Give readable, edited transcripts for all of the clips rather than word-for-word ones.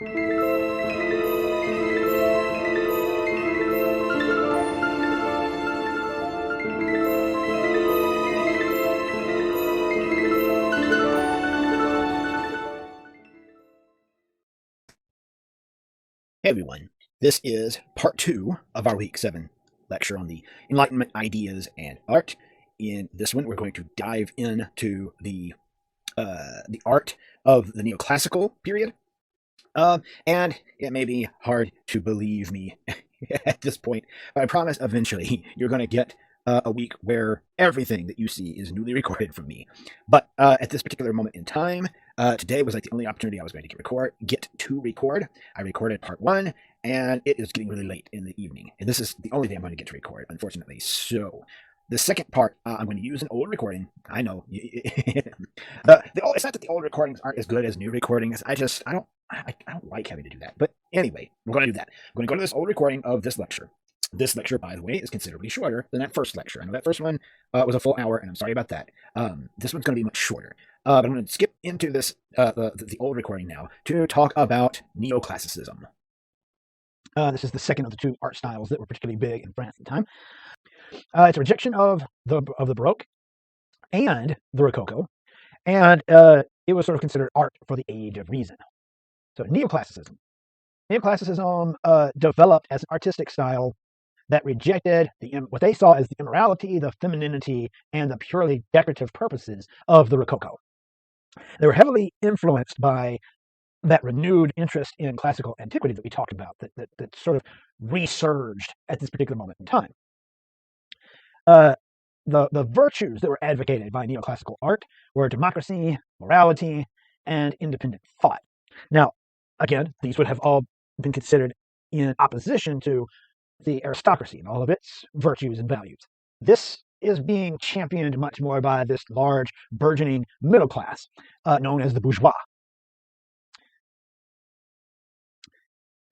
Hey everyone, this is part 2 of our week 7 lecture on the Enlightenment ideas and art. In this one, we're going to dive into the art of the neoclassical period. And it may be hard to believe me at this point, but I promise eventually you're going to get a week where everything that you see is newly recorded from me. But at this particular moment in time, today was like the only opportunity I was going to get to record. I recorded part 1, and it is getting really late in the evening. And this is the only day I'm going to get to record, unfortunately. So the second part, I'm going to use an old recording. I know. It's not that the old recordings aren't as good as new recordings. I don't like having to do that. But anyway, we're going to do that. I'm going to go to this old recording of this lecture. This lecture, by the way, is considerably shorter than that first lecture. I know that first one was a full hour, and I'm sorry about that. This one's going to be much shorter. But I'm going to skip into this the old recording now to talk about neoclassicism. This is the second of the two art styles that were particularly big in France at the time. It's a rejection of the Baroque and the Rococo, and it was sort of considered art for the age of reason. So neoclassicism. Neoclassicism developed as an artistic style that rejected what they saw as the immorality, the femininity, and the purely decorative purposes of the Rococo. They were heavily influenced by that renewed interest in classical antiquity that we talked about, that sort of resurged at this particular moment in time. The virtues that were advocated by neoclassical art were democracy, morality, and independent thought. Now, again, these would have all been considered in opposition to the aristocracy and all of its virtues and values. This is being championed much more by this large, burgeoning middle class, known as the bourgeois.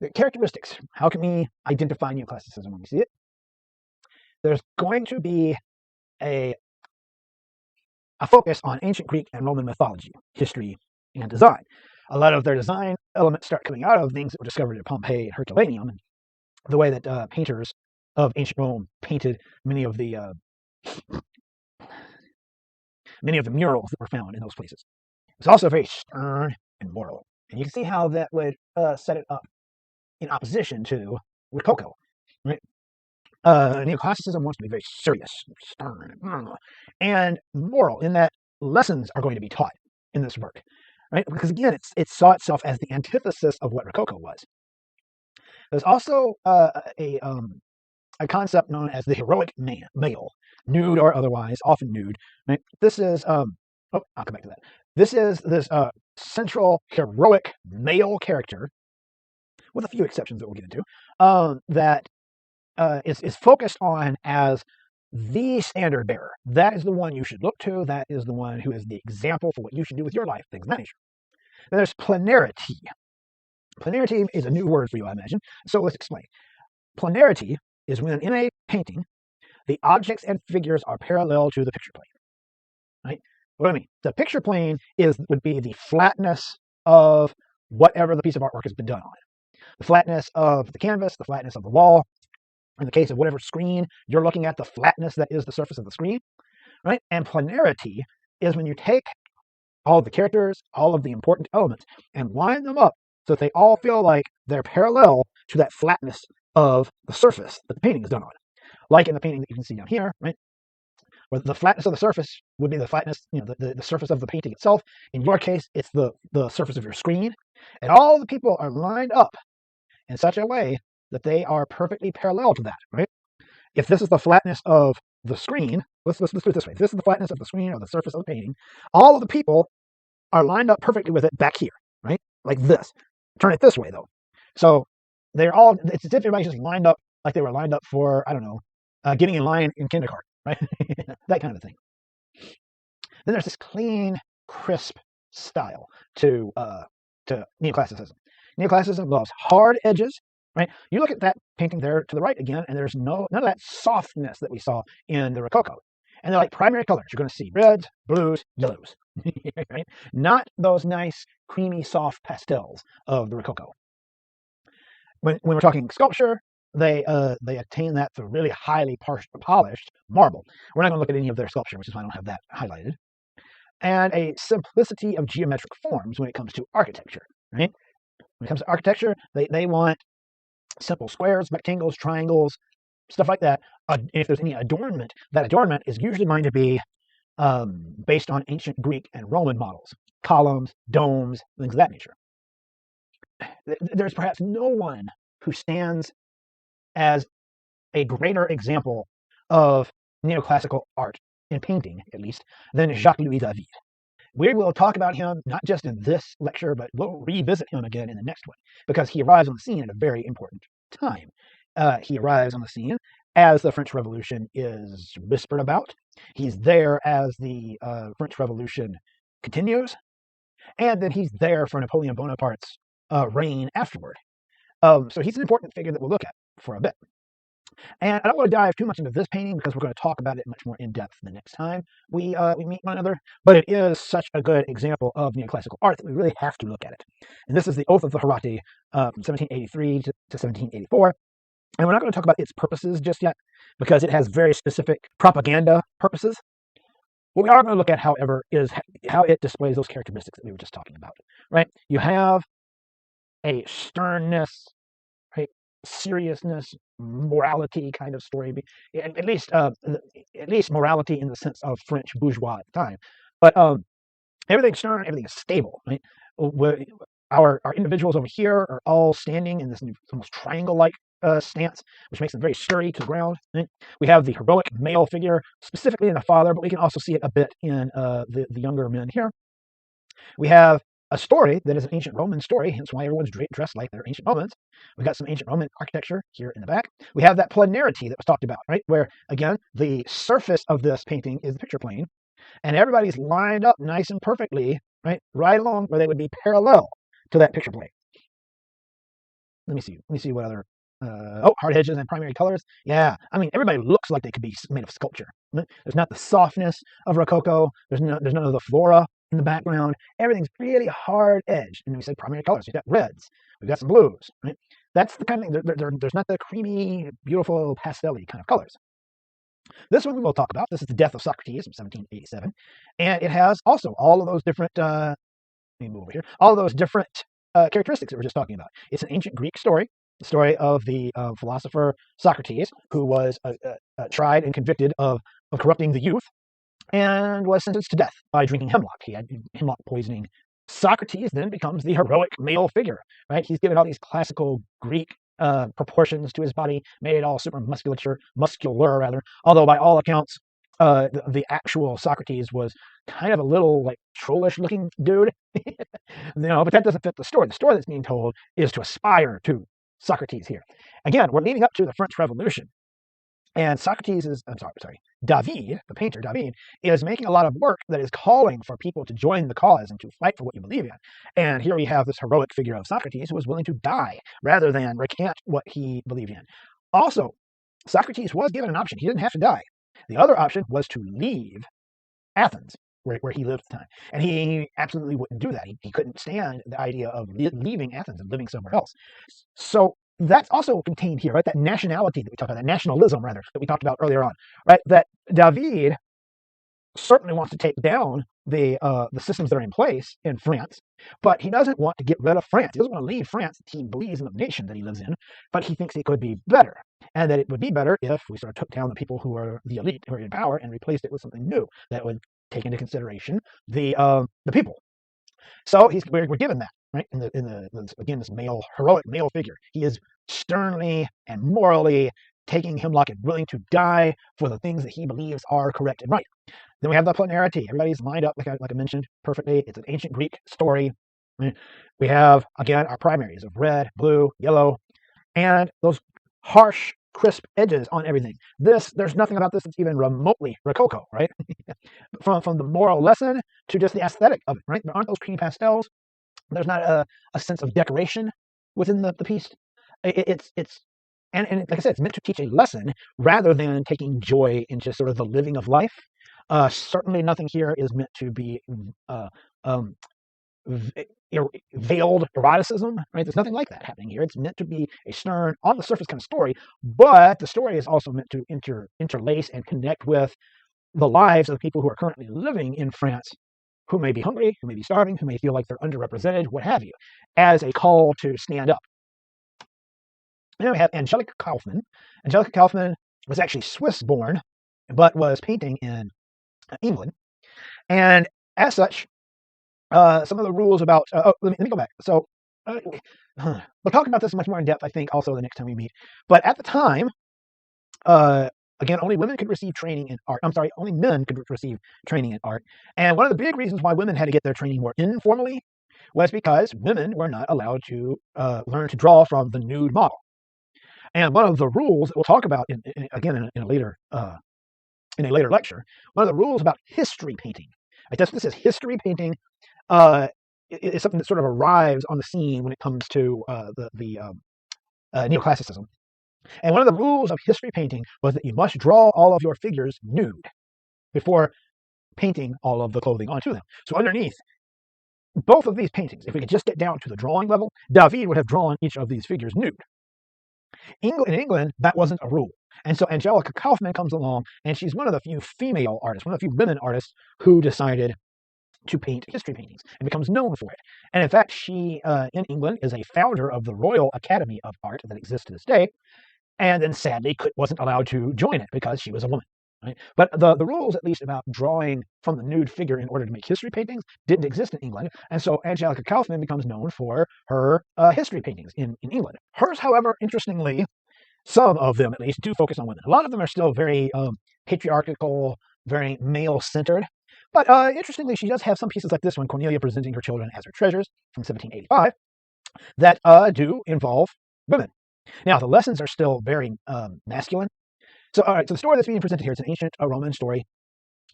The characteristics. How can we identify neoclassicism when we see it? There's going to be a focus on ancient Greek and Roman mythology, history, and design. A lot of their design elements start coming out of things that were discovered at Pompeii and Herculaneum, and the way that painters of ancient Rome painted many of the murals that were found in those places. It's also very stern and moral, and you can see how that would set it up in opposition to Rococo. Right? Neoclassicism wants to be very serious, stern, and moral, in that lessons are going to be taught in this work. Right? Because again, it saw itself as the antithesis of what Rococo was. There's also a concept known as the heroic male, nude or otherwise, often nude. Right? This is I'll come back to that. This is this central heroic male character, with a few exceptions that we'll get into, that is focused on as the standard bearer. That is the one you should look to. That is the one who is the example for what you should do with your life, things of that nature. Then there's planarity. Planarity is a new word for you, I imagine. So let's explain. Planarity is when in a painting, the objects and figures are parallel to the picture plane. Right? What do I mean? The picture plane would be the flatness of whatever the piece of artwork has been done on. The flatness of the canvas, the flatness of the wall. In the case of whatever screen you're looking at, the flatness that is the surface of the screen. Right? And planarity is when you take all of the characters, all of the important elements, and line them up so that they all feel like they're parallel to that flatness of the surface that the painting is done on. Like in the painting that you can see down here, right? Where the flatness of the surface would be the flatness, the surface of the painting itself. In your case, it's the surface of your screen. And all the people are lined up in such a way that they are perfectly parallel to that, right? If this is the flatness of the screen, let's do it this way. If this is the flatness of the screen or the surface of the painting, all of the people are lined up perfectly with it back here, right? Like this. Turn it this way, though. So it's as if everybody's just lined up like they were lined up for, I don't know, getting in line in kindergarten, right? That kind of thing. Then there's this clean, crisp style to neoclassicism. Neoclassicism loves hard edges, right? You look at that painting there to the right again, and there's none of that softness that we saw in the Rococo. And they're like primary colors. You're going to see reds, blues, yellows, right? Not those nice, creamy, soft pastels of the Rococo. When we're talking sculpture, they attain that through really highly polished marble. We're not going to look at any of their sculpture, which is why I don't have that highlighted. And a simplicity of geometric forms when it comes to architecture, right? When it comes to architecture, they want simple squares, rectangles, triangles, stuff like that. If there's any adornment, that adornment is usually going to be based on ancient Greek and Roman models, columns, domes, things of that nature. There's perhaps no one who stands as a greater example of neoclassical art, in painting at least, than Jacques-Louis David. We will talk about him not just in this lecture, but we'll revisit him again in the next one, because he arrives on the scene at a very important time. He arrives on the scene as the French Revolution is whispered about. He's there as the French Revolution continues, and then he's there for Napoleon Bonaparte's reign afterward. So he's an important figure that we'll look at for a bit. And I don't want to dive too much into this painting because we're going to talk about it much more in depth the next time we meet one another. But it is such a good example of neoclassical art that we really have to look at it. And this is the Oath of the Herati from 1783 to 1784. And we're not going to talk about its purposes just yet because it has very specific propaganda purposes. What we are going to look at, however, is how it displays those characteristics that we were just talking about. Right? You have a sternness, right? Seriousness, morality kind of story, at least morality in the sense of French bourgeois at the time. But everything's stern, everything is stable. Right? Our individuals over here are all standing in this almost triangle-like stance, which makes them very sturdy to the ground. Right? We have the heroic male figure, specifically in the father, but we can also see it a bit in the younger men here. We have a story that is an ancient Roman story, hence why everyone's dressed like they're ancient Romans. We've got some ancient Roman architecture here in the back. We have that planarity that was talked about, right? Where, again, the surface of this painting is the picture plane, and everybody's lined up nice and perfectly, right along where they would be parallel to that picture plane. Let me see what other... hard edges and primary colors. Yeah, I mean, everybody looks like they could be made of sculpture. There's not the softness of Rococo. There's none of the flora in the background. Everything's really hard edged. And we say primary colors. We've got reds. We've got some blues. Right? That's the kind of thing. There's not the creamy, beautiful, pastel-y kind of colors. This one we will talk about. This is the Death of Socrates from 1787, and it has also all of those different. Let me move over here. All of those different characteristics that we're just talking about. It's an ancient Greek story. The story of the philosopher Socrates, who was tried and convicted of corrupting the youth and was sentenced to death by drinking hemlock. He had hemlock poisoning. Socrates then becomes the heroic male figure, right? He's given all these classical Greek proportions to his body, made it all super muscular rather, although by all accounts, the actual Socrates was kind of a little like trollish looking dude. But that doesn't fit the story. The story that's being told is to aspire to Socrates here. Again, we're leading up to the French Revolution. And David, the painter David, is making a lot of work that is calling for people to join the cause and to fight for what you believe in. And here we have this heroic figure of Socrates who was willing to die rather than recant what he believed in. Also, Socrates was given an option. He didn't have to die. The other option was to leave Athens, where he lived at the time. And he absolutely wouldn't do that. He couldn't stand the idea of leaving Athens and living somewhere else. So that's also contained here, right? That nationality that we talked about, that nationalism, rather, that we talked about earlier on, right? That David certainly wants to take down the systems that are in place in France, but he doesn't want to get rid of France. He doesn't want to leave France. He believes in the nation that he lives in, but he thinks it could be better, and that it would be better if we sort of took down the people who are the elite, who are in power, and replaced it with something new that would take into consideration the people. So we're given that, right? Again, this heroic male figure. He is sternly and morally taking hemlock and willing to die for the things that he believes are correct and right. Then we have the planarity. Everybody's lined up, like I mentioned, perfectly. It's an ancient Greek story. We have, again, our primaries of red, blue, yellow, and those harsh, crisp edges on everything. There's nothing about this that's even remotely Rococo, right? from the moral lesson to just the aesthetic of it, right? There aren't those cream pastels. There's not a sense of decoration within the piece. And like I said, it's meant to teach a lesson rather than taking joy in just sort of the living of life. Certainly nothing here is meant to be veiled eroticism, right? There's nothing like that happening here. It's meant to be a stern, on the surface kind of story, but the story is also meant to interlace and connect with the lives of the people who are currently living in France, who may be hungry, who may be starving, who may feel like they're underrepresented, what have you, as a call to stand up. And then we have Angelica Kaufmann. Angelica Kaufmann was actually Swiss-born, but was painting in England. And as such, some of the rules about let me go back. So we'll talk about this much more in depth, I think, also the next time we meet. But at the time, again, only women could receive training in art. I'm sorry, only men could receive training in art. And one of the big reasons why women had to get their training more informally was because women were not allowed to learn to draw from the nude model. And one of the rules that we'll talk about in a later lecture, one of the rules about history painting, like this is history painting, is something that sort of arrives on the scene when it comes to the neoclassicism. And one of the rules of history painting was that you must draw all of your figures nude before painting all of the clothing onto them. So underneath both of these paintings, if we could just get down to the drawing level, David would have drawn each of these figures nude. In England, that wasn't a rule. And so Angelica Kaufmann comes along, and she's one of the few female artists, one of the few women artists who decided to paint history paintings and becomes known for it. And in fact, she, in England, is a founder of the Royal Academy of Art that exists to this day, and then sadly wasn't allowed to join it because she was a woman. Right? But the rules, at least, about drawing from the nude figure in order to make history paintings didn't exist in England. And so Angelica Kaufmann becomes known for her history paintings in England. Hers, however, interestingly, some of them at least do focus on women. A lot of them are still very patriarchal, very male-centered. But interestingly, she does have some pieces like this one, Cornelia presenting her children as her treasures from 1785, that do involve women. Now, the lessons are still very masculine. So, all right, so the story that's being presented here is an ancient Roman story.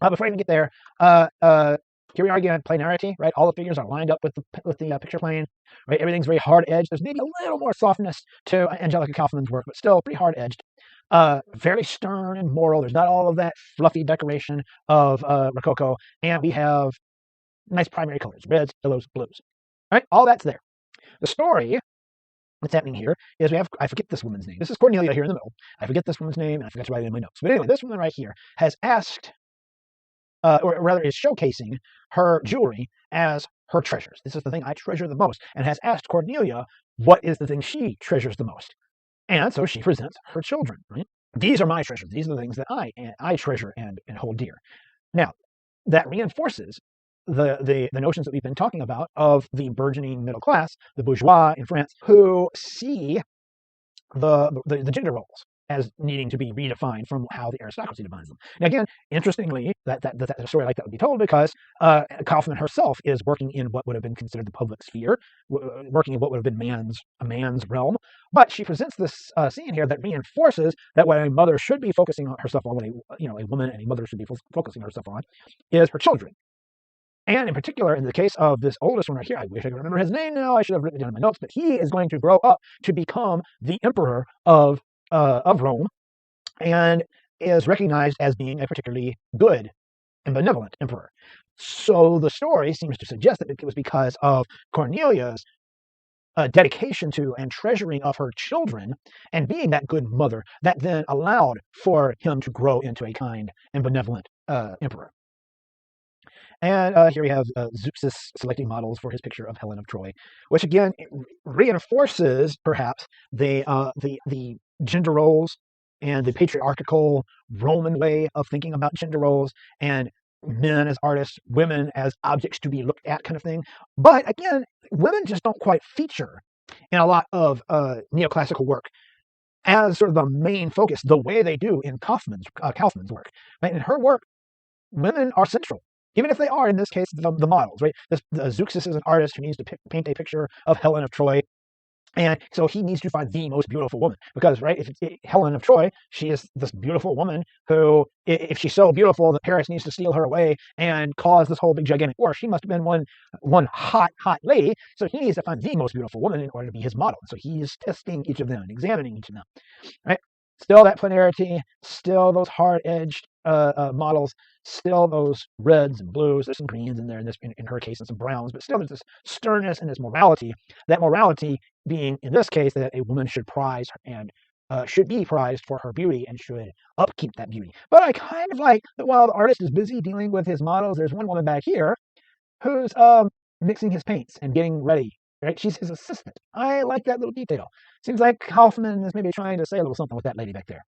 Before I even get there, here we are again, planarity, right? All the figures are lined up with the picture plane, right? Everything's very hard-edged. There's maybe a little more softness to Angelica Kaufmann's work, but still pretty hard-edged. Very stern and moral. There's not all of that fluffy decoration of Rococo, and we have nice primary colors, reds, yellows, blues. All right, all that's there. The story that's happening here is I forget this woman's name. This is Cornelia here in the middle. I forget this woman's name, and I forgot to write it in my notes. But anyway, this woman right here has asked, or rather is showcasing her jewelry as her treasures. This is the thing I treasure the most, and has asked Cornelia what is the thing she treasures the most. And so she presents her children, right? These are my treasures. These are the things that I treasure and hold dear. Now, that reinforces the notions that we've been talking about of the burgeoning middle class, the bourgeois in France, who see the gender roles as needing to be redefined from how the aristocracy defines them. Now, again, interestingly, that a story like that would be told because Kaufmann herself is working in what would have been considered the public sphere, working in what would have been a man's realm. But she presents this scene here that reinforces that what a mother should be focusing herself on, what a woman and a mother should be focusing herself on, is her children. And in particular, in the case of this oldest one right here, I wish I could remember his name now. I should have written it down in my notes, but he is going to grow up to become the emperor of Rome, and is recognized as being a particularly good and benevolent emperor. So the story seems to suggest that it was because of Cornelia's dedication to and treasuring of her children and being that good mother that then allowed for him to grow into a kind and benevolent emperor. And here we have Zeuxis selecting models for his picture of Helen of Troy, which again reinforces perhaps the gender roles and the patriarchal Roman way of thinking about gender roles and men as artists, women as objects to be looked at, kind of thing. But again, women just don't quite feature in a lot of neoclassical work as sort of the main focus, the way they do in Kaufmann's work. Right? In her work, women are central. Even if they are, in this case, the models, right? Zeuxis is an artist who needs to paint a picture of Helen of Troy. And so he needs to find the most beautiful woman because, right, if it's Helen of Troy, she is this beautiful woman who, if she's so beautiful that Paris needs to steal her away and cause this whole big gigantic war, she must have been one hot lady. So he needs to find the most beautiful woman in order to be his model. So he's testing each of them and examining each of them, right? Still that planarity, still those hard-edged models, still those reds and blues. There's some greens in there in her case, and some browns, but still there's this sternness and this morality. That morality being, in this case, that a woman should prize and should be prized for her beauty and should upkeep that beauty. But I kind of like that while the artist is busy dealing with his models, there's one woman back here who's mixing his paints and getting ready. Right, she's his assistant. I like that little detail. Seems like Kaufman is maybe trying to say a little something with that lady back there.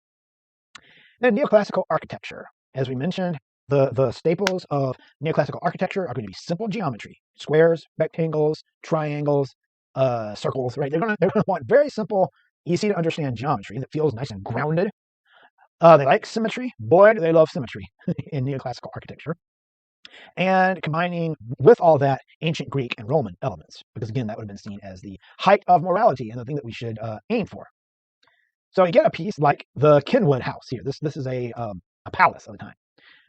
Then neoclassical architecture. As we mentioned, the staples of neoclassical architecture are going to be simple geometry: squares, rectangles, triangles, circles. Right? They're going to want very simple, easy to understand geometry that feels nice and grounded. They like symmetry. Boy, do they love symmetry in neoclassical architecture. And combining with all that ancient Greek and Roman elements, because again, that would have been seen as the height of morality and the thing that we should aim for. So you get a piece like the Kenwood House here. This is a palace of the time,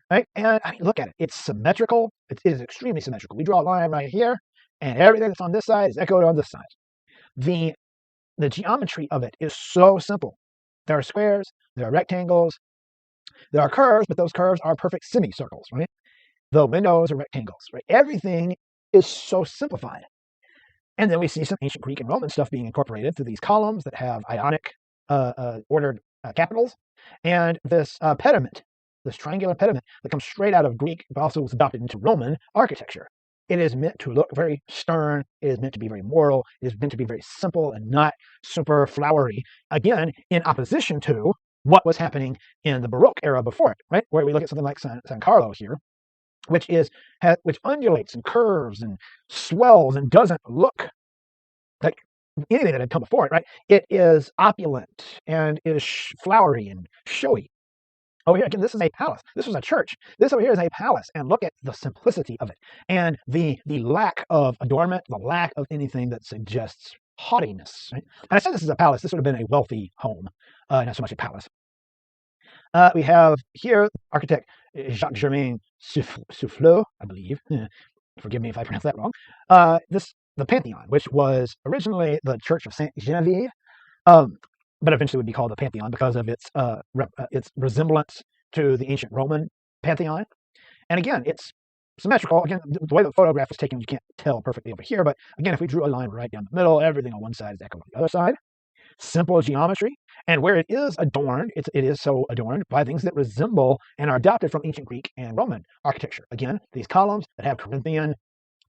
right? And I mean, look at it. It's symmetrical. It is extremely symmetrical. We draw a line right here, and everything that's on this side is echoed on this side. The geometry of it is so simple. There are squares, there are rectangles, there are curves, but those curves are perfect semicircles, right? The windows are rectangles, right? Everything is so simplified. And then we see some ancient Greek and Roman stuff being incorporated through these columns that have Ionic ordered capitals, and this pediment, this triangular pediment that comes straight out of Greek, but also was adopted into Roman architecture. It is meant to look very stern. It is meant to be very moral. It is meant to be very simple and not super flowery. Again, in opposition to what was happening in the Baroque era before it, right? Where we look at something like San Carlo here, which undulates and curves and swells and doesn't look like anything that had come before it, right? It is opulent and is flowery and showy. Oh, here again, this is a palace. This was a church. This over here is a palace, and look at the simplicity of it and the lack of adornment, the lack of anything that suggests haughtiness. Right? And I said this is a palace. This would have been a wealthy home, not so much a palace. We have here architect Jacques-Germain Soufflot, I believe. Forgive me if I pronounce that wrong. The Pantheon, which was originally the Church of Saint Genevieve, but eventually would be called the Pantheon because of its resemblance to the ancient Roman Pantheon. And again, it's symmetrical. Again, the way the photograph is taken, you can't tell perfectly over here. But again, if we drew a line right down the middle, everything on one side is echoed on the other side. Simple geometry, and where it is adorned, it is so adorned by things that resemble and are adopted from ancient Greek and Roman architecture. Again, these columns that have Corinthian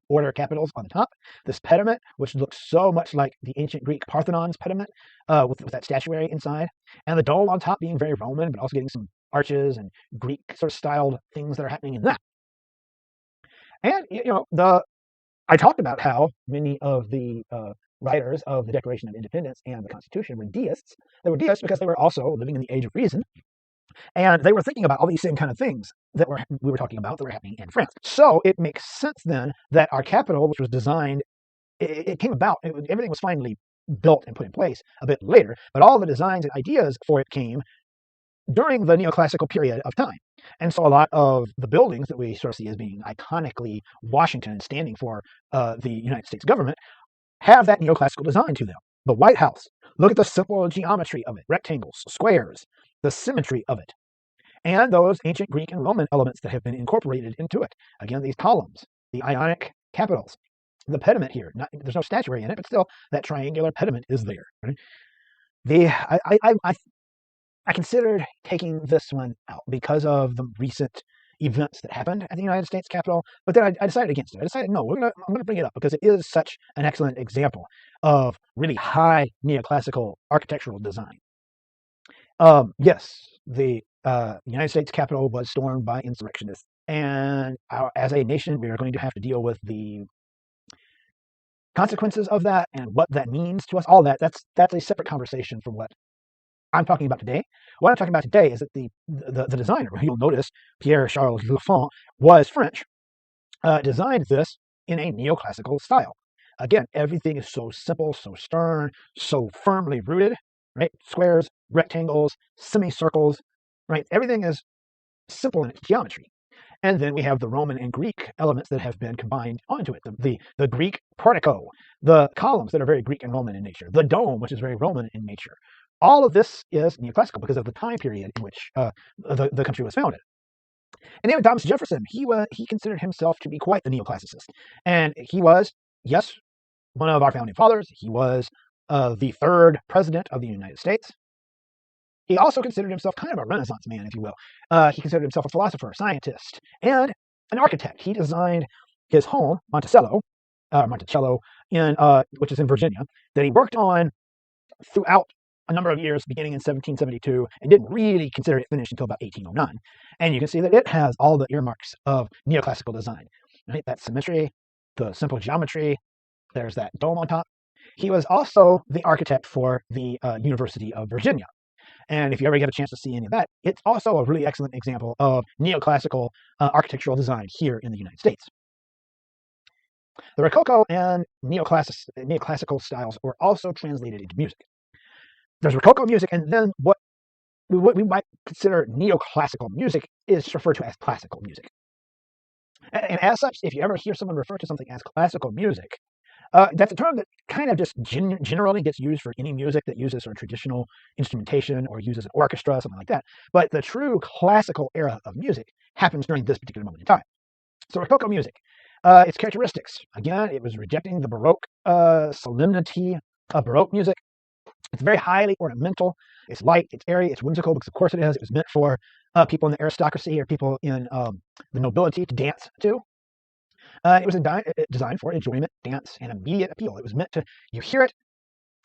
order capitals on the top, this pediment, which looks so much like the ancient Greek Parthenon's pediment with that statuary inside, and the dome on top being very Roman, but also getting some arches and Greek sort of styled things that are happening in that. And I talked about how many of the writers of the Declaration of Independence and the Constitution were deists. They were deists because they were also living in the age of reason, and they were thinking about all these same kind of things that we were talking about that were happening in France. So it makes sense then that our capital, which was designed, it came about, everything was finally built and put in place a bit later, but all the designs and ideas for it came during the neoclassical period of time. And so a lot of the buildings that we sort of see as being iconically Washington, standing for the United States government, have that neoclassical design to them. The White House, look at the simple geometry of it, rectangles, squares, the symmetry of it, and those ancient Greek and Roman elements that have been incorporated into it. Again, these columns, the Ionic capitals, the pediment here, there's no statuary in it, but still that triangular pediment is there. Right? I considered taking this one out because of the recent events that happened at the United States Capitol, but then I decided against it. I decided, no, I'm going to bring it up because it is such an excellent example of really high neoclassical architectural design. Yes, the United States Capitol was stormed by insurrectionists, and as a nation, we are going to have to deal with the consequences of that and what that means to us. All that's a separate conversation from what I'm talking about today. What I'm talking about today is that the designer, you'll notice Pierre-Charles Lefont, was French, designed this in a neoclassical style. Again, everything is so simple, so stern, so firmly rooted, right? Squares, rectangles, semicircles, right? Everything is simple in its geometry. And then we have the Roman and Greek elements that have been combined onto it. The Greek portico, the columns that are very Greek and Roman in nature, the dome, which is very Roman in nature. All of this is neoclassical because of the time period in which the country was founded. And even Thomas Jefferson, he considered himself to be quite the neoclassicist. And he was, yes, one of our founding fathers. He was the third president of the United States. He also considered himself kind of a Renaissance man, if you will. He considered himself a philosopher, scientist, and an architect. He designed his home, Monticello, which is in Virginia, that he worked on throughout a number of years, beginning in 1772, and didn't really consider it finished until about 1809. And you can see that it has all the earmarks of neoclassical design. Right? That symmetry, the simple geometry, there's that dome on top. He was also the architect for the University of Virginia. And if you ever get a chance to see any of that, it's also a really excellent example of neoclassical architectural design here in the United States. The Rococo and neoclassical styles were also translated into music. There's Rococo music, and then what we might consider neoclassical music is referred to as classical music. And as such, if you ever hear someone refer to something as classical music, that's a term that kind of just generally gets used for any music that uses sort of traditional instrumentation or uses an orchestra, something like that. But the true classical era of music happens during this particular moment in time. So Rococo music, its characteristics. Again, it was rejecting the Baroque solemnity of Baroque music. It's very highly ornamental. It's light, it's airy, it's whimsical, because of course it is. It was meant for people in the aristocracy or people in the nobility to dance to. It was designed for enjoyment, dance, and immediate appeal. It was meant to, you hear it,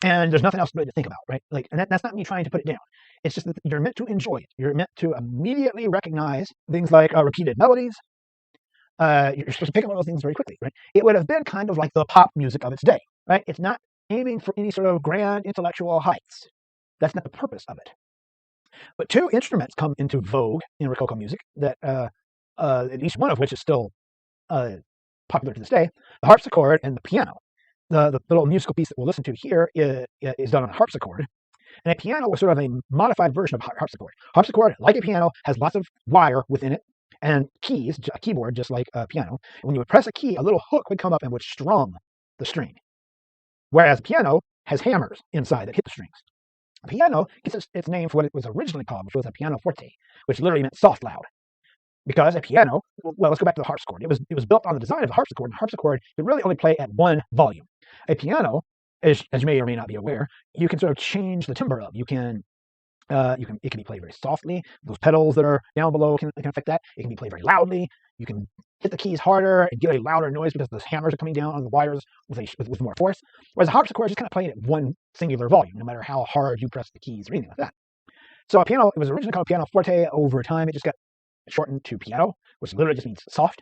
and there's nothing else really to think about, right? Like, and that's not me trying to put it down. It's just that you're meant to enjoy it. You're meant to immediately recognize things like repeated melodies. You're supposed to pick up on those things very quickly, right? It would have been kind of like the pop music of its day, right? It's not aiming for any sort of grand intellectual heights. That's not the purpose of it. But two instruments come into vogue in Rococo music that at least one of which is still popular to this day: the harpsichord and the piano. The little musical piece that we'll listen to here is done on a harpsichord, and a piano was sort of a modified version of harpsichord. Harpsichord, like a piano, has lots of wire within it and keys, a keyboard just like a piano. And when you would press a key, a little hook would come up and would strum the string, whereas a piano has hammers inside that hit the strings. A piano gets its name for what it was originally called, which was a pianoforte, which literally meant soft loud. Because a piano, well, let's go back to the harpsichord. It was built on the design of the harpsichord, and the harpsichord could really only play at one volume. A piano, as you may or may not be aware, you can sort of change the timbre of. It can be played very softly. Those pedals that are down below can affect that. It can be played very loudly. You can hit the keys harder and get a louder noise because the hammers are coming down on the wires with more force. Whereas a harpsichord is just kind of playing at one singular volume, no matter how hard you press the keys or anything like that. So a piano, it was originally called pianoforte. Over time, it just got shortened to piano, which literally just means soft.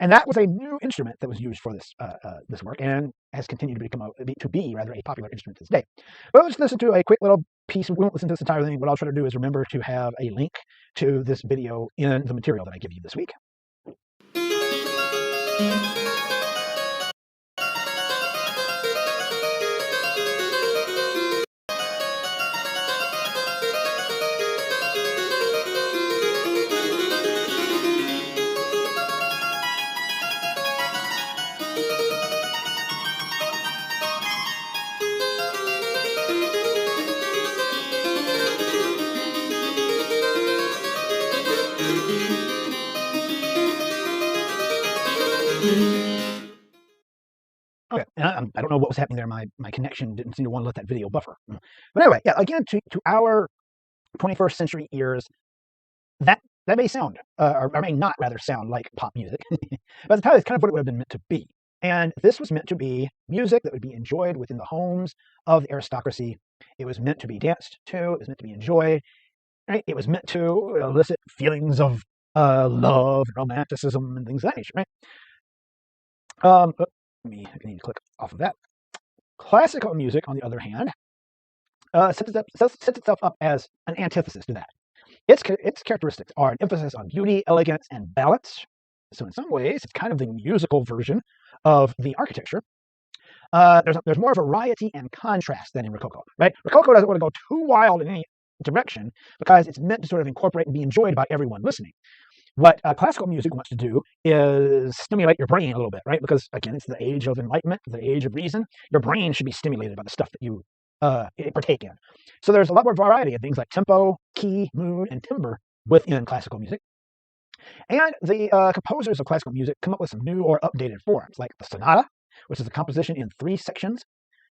And that was a new instrument that was used for this work, and has continued to be a popular instrument to this day. But let's listen to a quick little piece. We won't listen to this entire thing. What I'll try to do is remember to have a link to this video in the material that I give you this week. Okay, and I don't know what was happening there. My connection didn't seem to want to let that video buffer. But anyway, yeah, again, to our 21st century ears, that may sound, or may not rather sound like pop music. But at the time, it's kind of what it would have been meant to be. And this was meant to be music that would be enjoyed within the homes of the aristocracy. It was meant to be danced to. It was meant to be enjoyed. Right? It was meant to elicit feelings of love, romanticism, and things of that nature. Right? I need to click off of that. Classical music, on the other hand, sets itself up as an antithesis to that. Its characteristics are an emphasis on beauty, elegance, and balance. So in some ways, it's kind of the musical version of the architecture. There's more variety and contrast than in Rococo, right? Rococo doesn't want to go too wild in any direction because it's meant to sort of incorporate and be enjoyed by everyone listening. What classical music wants to do is stimulate your brain a little bit, right? Because again, it's the age of enlightenment, the age of reason. Your brain should be stimulated by the stuff that you partake in. So there's a lot more variety of things like tempo, key, mood, and timbre within classical music. And the composers of classical music come up with some new or updated forms, like the sonata, which is a composition in 3 sections,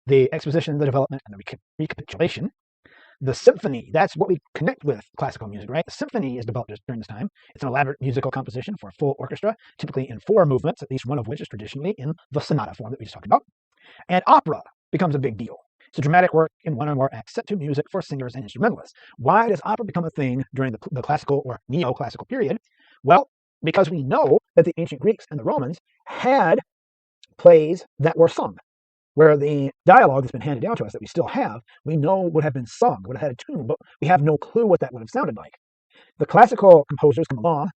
the exposition, the development, and the recapitulation. The symphony, that's what we connect with classical music, right? The symphony is developed during this time. It's an elaborate musical composition for a full orchestra, typically in 4 movements, at least one of which is traditionally in the sonata form that we just talked about. And opera becomes a big deal. It's a dramatic work in one or more acts set to music for singers and instrumentalists. Why does opera become a thing during the classical or neoclassical period? Well, because we know that the ancient Greeks and the Romans had plays that were sung, where the dialogue that's been handed down to us that we still have, we know would have been sung, would have had a tune, but we have no clue what that would have sounded like. The classical composers come along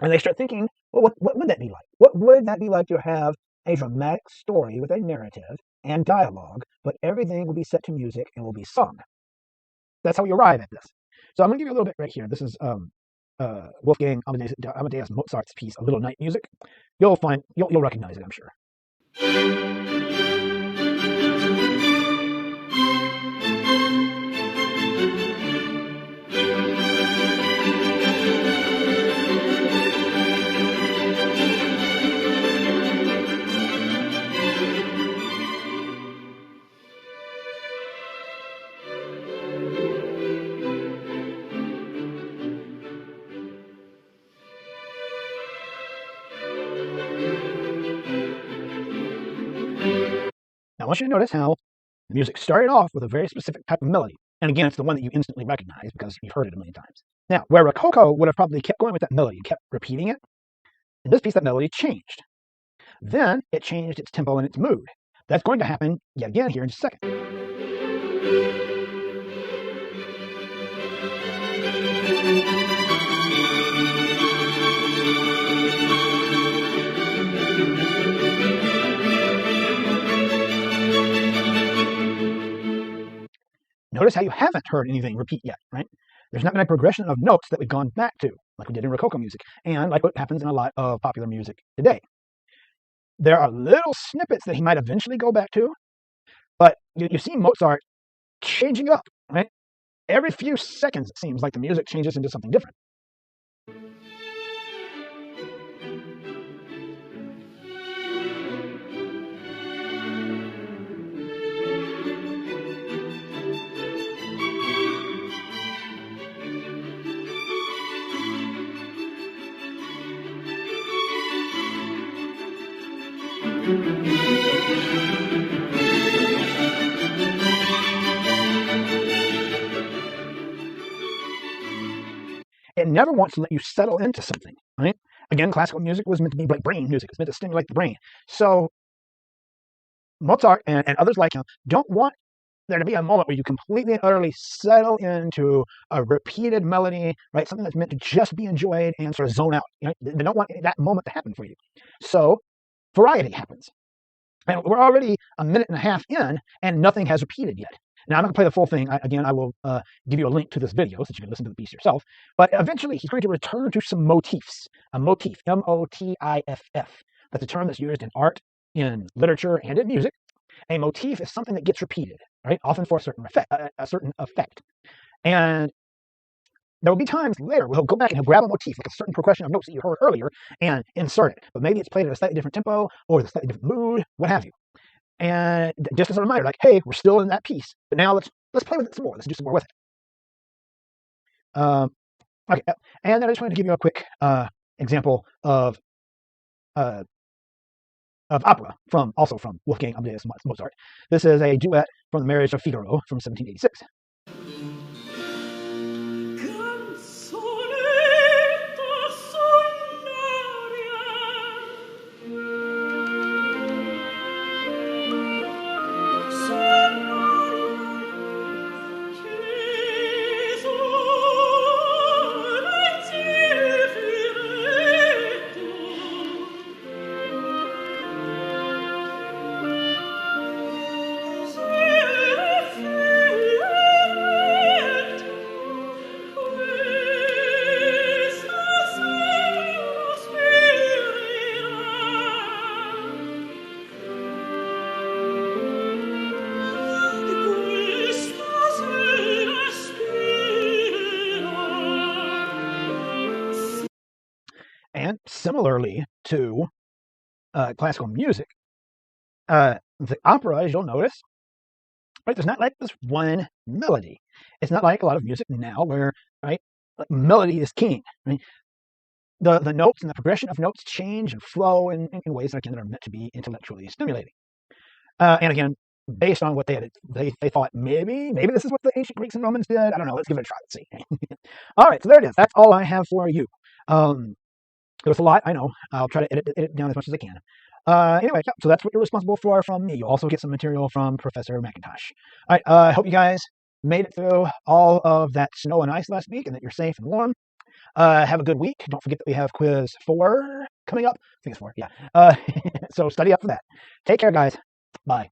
and they start thinking, well, what would that be like? What would that be like to have a dramatic story with a narrative and dialogue, but everything will be set to music and will be sung? That's how we arrive at this. So I'm going to give you a little bit right here. This is Wolfgang Amadeus Mozart's piece, A Little Night Music. You'll recognize it, I'm sure. Now, I want you to notice how the music started off with a very specific type of melody. And again, it's the one that you instantly recognize because you've heard it a million times. Now, where Rococo would have probably kept going with that melody and kept repeating it, in this piece, that melody changed. Then it changed its tempo and its mood. That's going to happen yet again here in just a second. Notice how you haven't heard anything repeat yet, right? There's not been a progression of notes that we've gone back to, like we did in Rococo music, and like what happens in a lot of popular music today. There are little snippets that he might eventually go back to, but you see Mozart changing up, right? Every few seconds, it seems like the music changes into something different. It never wants to let you settle into something, right? Again, classical music was meant to be like brain music. It's meant to stimulate the brain. So Mozart and others like him don't want there to be a moment where you completely and utterly settle into a repeated melody, right? Something that's meant to just be enjoyed and sort of zone out. You know, they don't want that moment to happen for you. So variety happens. And we're already a minute and a half in, and nothing has repeated yet. Now, I'm not going to play the full thing. I will give you a link to this video so that you can listen to the piece yourself. But eventually, he's going to return to some motifs. A motif, M-O-T-I-F-F. That's a term that's used in art, in literature, and in music. A motif is something that gets repeated, right? Often for a certain effect. And there will be times later where he'll go back and he'll grab a motif, like a certain progression of notes that you heard earlier, and insert it. But maybe it's played at a slightly different tempo or with a slightly different mood, what have you. And just as a reminder, like, hey, we're still in that piece, but now let's play with it some more. Let's do some more with it. Okay, and then I just wanted to give you a quick example of opera also from Wolfgang Amadeus Mozart. This is a duet from The Marriage of Figaro from 1786. similarly to classical music, the opera, as you'll notice, right, there's not like this one melody. It's not like a lot of music now where, right, like melody is king. Right? The notes and the progression of notes change and flow in ways that, again, that are meant to be intellectually stimulating. And again, based on what they thought maybe this is what the ancient Greeks and Romans did. I don't know. Let's give it a try. Let's see. All right, so there it is. That's all I have for you. There's a lot, I know. I'll try to edit it down as much as I can. Anyway, yeah, so that's what you're responsible for from me. You'll also get some material from Professor McIntosh. All right, I hope you guys made it through all of that snow and ice last week and that you're safe and warm. Have a good week. Don't forget that we have quiz 4 coming up. I think it's 4, yeah. So study up for that. Take care, guys. Bye.